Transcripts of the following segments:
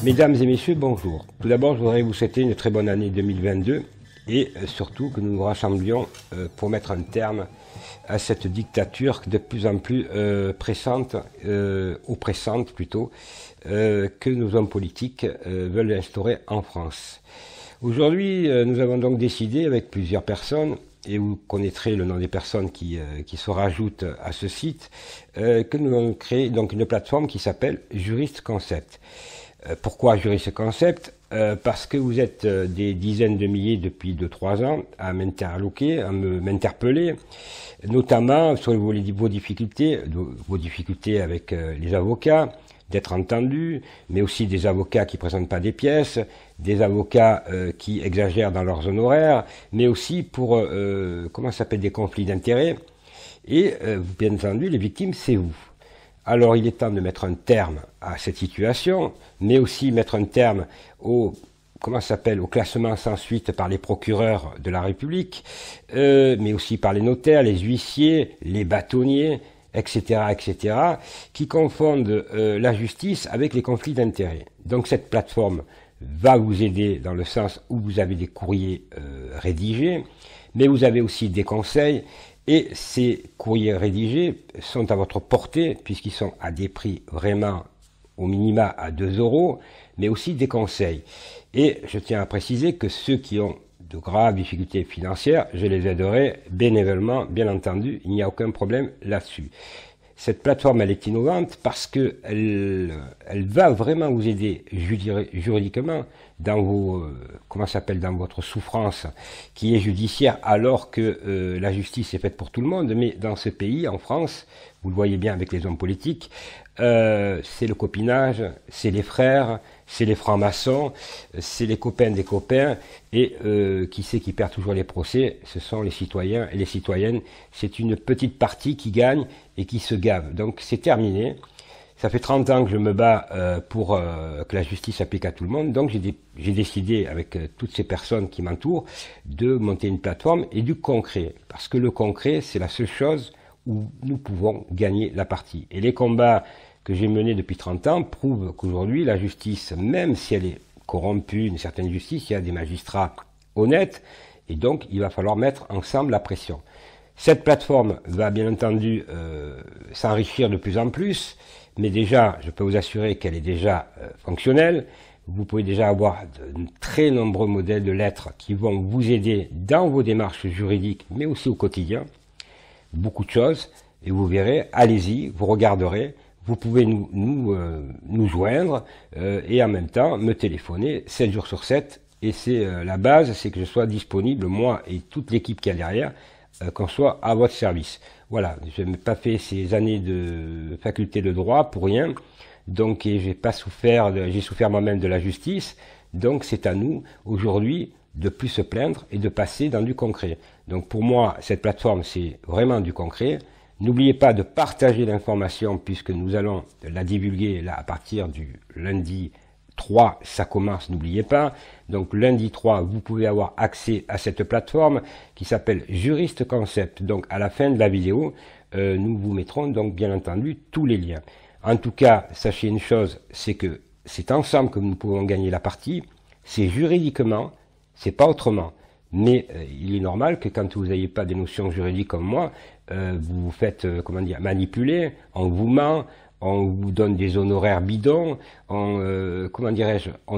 Mesdames et messieurs, bonjour. Tout d'abord, je voudrais vous souhaiter une très bonne année 2022 et surtout que nous nous rassemblions pour mettre un terme à cette dictature de plus en plus oppressante plutôt, que nos hommes politiques veulent instaurer en France. Aujourd'hui, nous avons donc décidé avec plusieurs personnes, et vous connaîtrez le nom des personnes qui se rajoutent à ce site, que nous allons créer donc une plateforme qui s'appelle Juriste Concept. Pourquoi Juriste Concept? Parce que vous êtes des dizaines de milliers depuis 2-3 ans à m'interloquer, à m'interpeller, notamment sur vos difficultés avec les avocats, d'être entendus, mais aussi des avocats qui ne présentent pas des pièces, des avocats qui exagèrent dans leurs honoraires, mais aussi pour, des conflits d'intérêts. Et bien entendu, les victimes, c'est vous. Alors il est temps de mettre un terme à cette situation, mais aussi mettre un terme au classement sans suite par les procureurs de la République, mais aussi par les notaires, les huissiers, les bâtonniers, etc., qui confondent la justice avec les conflits d'intérêts. Donc cette plateforme va vous aider dans le sens où vous avez des courriers rédigés, mais vous avez aussi des conseils. Et ces courriers rédigés sont à votre portée, puisqu'ils sont à des prix vraiment au minima à 2 €, mais aussi des conseils. Et je tiens à préciser que ceux qui ont de graves difficultés financières, je les aiderai bénévolement, bien entendu, il n'y a aucun problème là-dessus. Cette plateforme, elle est innovante parce que elle va vraiment vous aider juridiquement dans dans votre souffrance qui est judiciaire, alors que la justice est faite pour tout le monde. Mais dans ce pays, en France, vous le voyez bien avec les hommes politiques, c'est le copinage, c'est les frères, c'est les francs-maçons, c'est les copains des copains, et qui c'est qui perd toujours les procès? Ce sont les citoyens et les citoyennes. C'est une petite partie qui gagne et qui se gave. Donc c'est terminé. Ça fait 30 ans que je me bats pour que la justice s'applique à tout le monde. Donc j'ai décidé, avec toutes ces personnes qui m'entourent, de monter une plateforme et du concret. Parce que le concret, c'est la seule chose où nous pouvons gagner la partie. Et les combats que j'ai menés depuis 30 ans prouvent qu'aujourd'hui, la justice, même si elle est corrompue, une certaine justice, il y a des magistrats honnêtes, et donc il va falloir mettre ensemble la pression. Cette plateforme va bien entendu s'enrichir de plus en plus, mais déjà, je peux vous assurer qu'elle est déjà fonctionnelle. Vous pouvez déjà avoir de très nombreux modèles de lettres qui vont vous aider dans vos démarches juridiques, mais aussi au quotidien. Beaucoup de choses, et vous verrez, allez-y, vous regarderez, vous pouvez nous joindre et en même temps me téléphoner 7 jours sur 7, et c'est la base, c'est que je sois disponible, moi et toute l'équipe qui est derrière, qu'on soit à votre service. Voilà, je n'ai pas fait ces années de faculté de droit pour rien, donc j'ai souffert moi-même de la justice, donc c'est à nous aujourd'hui de plus se plaindre et de passer dans du concret. Donc pour moi, cette plateforme, c'est vraiment du concret. N'oubliez pas de partager l'information, puisque nous allons la divulguer là à partir du lundi 3, ça commence, n'oubliez pas. Donc lundi 3, vous pouvez avoir accès à cette plateforme qui s'appelle Juriste Concept. Donc à la fin de la vidéo, nous vous mettrons donc bien entendu tous les liens. En tout cas, sachez une chose, c'est que c'est ensemble que nous pouvons gagner la partie. C'est juridiquement, c'est pas autrement. Mais il est normal que quand vous n'ayez pas des notions juridiques comme moi, vous vous faites manipuler, on vous ment, on vous donne des honoraires bidons, on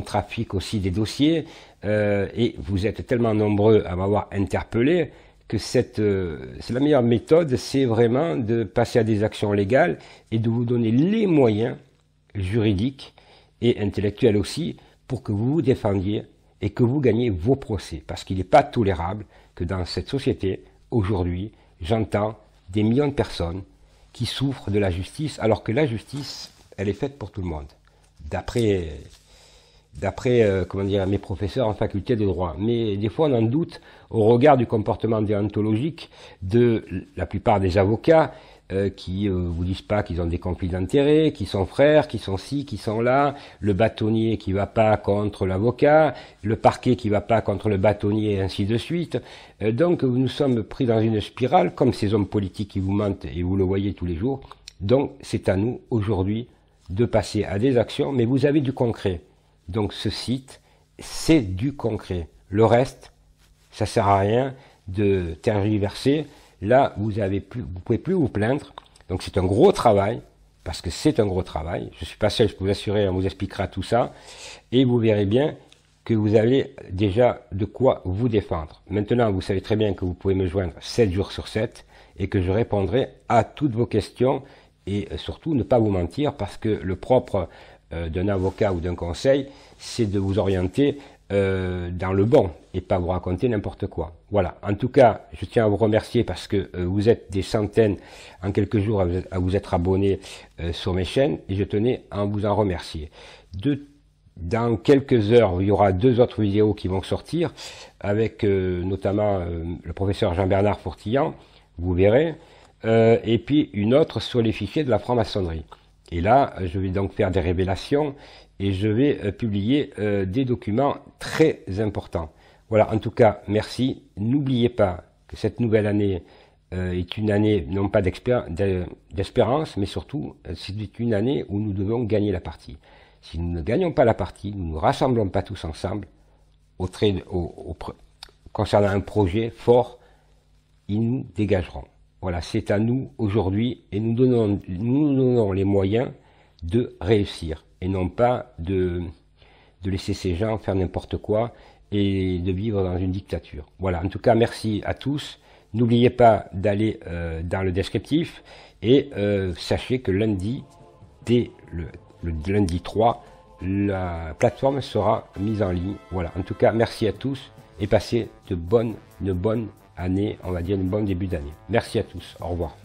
trafique aussi des dossiers, et vous êtes tellement nombreux à m'avoir interpellé que c'est la meilleure méthode, c'est vraiment de passer à des actions légales et de vous donner les moyens juridiques et intellectuels aussi pour que vous vous défendiez et que vous gagnez vos procès. Parce qu'il n'est pas tolérable que dans cette société, aujourd'hui, j'entends des millions de personnes qui souffrent de la justice, alors que la justice, elle est faite pour tout le monde. D'après mes professeurs en faculté de droit. Mais des fois, on en doute au regard du comportement déontologique de la plupart des avocats qui vous disent pas qu'ils ont des conflits d'intérêts, qui sont frères, qui sont ci, qui sont là, le bâtonnier qui va pas contre l'avocat, le parquet qui va pas contre le bâtonnier, et ainsi de suite. Donc nous sommes pris dans une spirale, comme ces hommes politiques qui vous mentent, et vous le voyez tous les jours. Donc c'est à nous aujourd'hui de passer à des actions, mais vous avez du concret. Donc ce site, c'est du concret. Le reste, ça sert à rien de tergiverser. Là, vous pouvez plus vous plaindre. Donc c'est un gros travail, parce que c'est un gros travail. Je suis pas seul, je peux vous assurer, on vous expliquera tout ça. Et vous verrez bien que vous avez déjà de quoi vous défendre. Maintenant, vous savez très bien que vous pouvez me joindre 7 jours sur 7 et que je répondrai à toutes vos questions et surtout ne pas vous mentir, parce que le propre d'un avocat ou d'un conseil, c'est de vous orienter dans le bon et pas vous raconter n'importe quoi. Voilà. En tout cas, je tiens à vous remercier parce que vous êtes des centaines en quelques jours à vous être abonnés sur mes chaînes et je tenais à vous en remercier. Dans quelques heures, il y aura 2 autres vidéos qui vont sortir avec notamment le professeur Jean-Bernard Fourtillan, vous verrez, et puis une autre sur les fichiers de la franc-maçonnerie. Et là, je vais donc faire des révélations et je vais publier des documents très importants. Voilà, en tout cas, merci. N'oubliez pas que cette nouvelle année est une année non pas d'espérance, mais surtout, c'est une année où nous devons gagner la partie. Si nous ne gagnons pas la partie, nous ne nous rassemblons pas tous ensemble concernant un projet fort, ils nous dégageront. Voilà, c'est à nous aujourd'hui et nous donnons les moyens de réussir et non pas de laisser ces gens faire n'importe quoi et de vivre dans une dictature. Voilà, en tout cas, merci à tous. N'oubliez pas d'aller dans le descriptif et sachez que lundi, dès le lundi 3, la plateforme sera mise en ligne. Voilà, en tout cas, merci à tous et passez une bonne année, on va dire une bonne début d'année. Merci à tous, au revoir.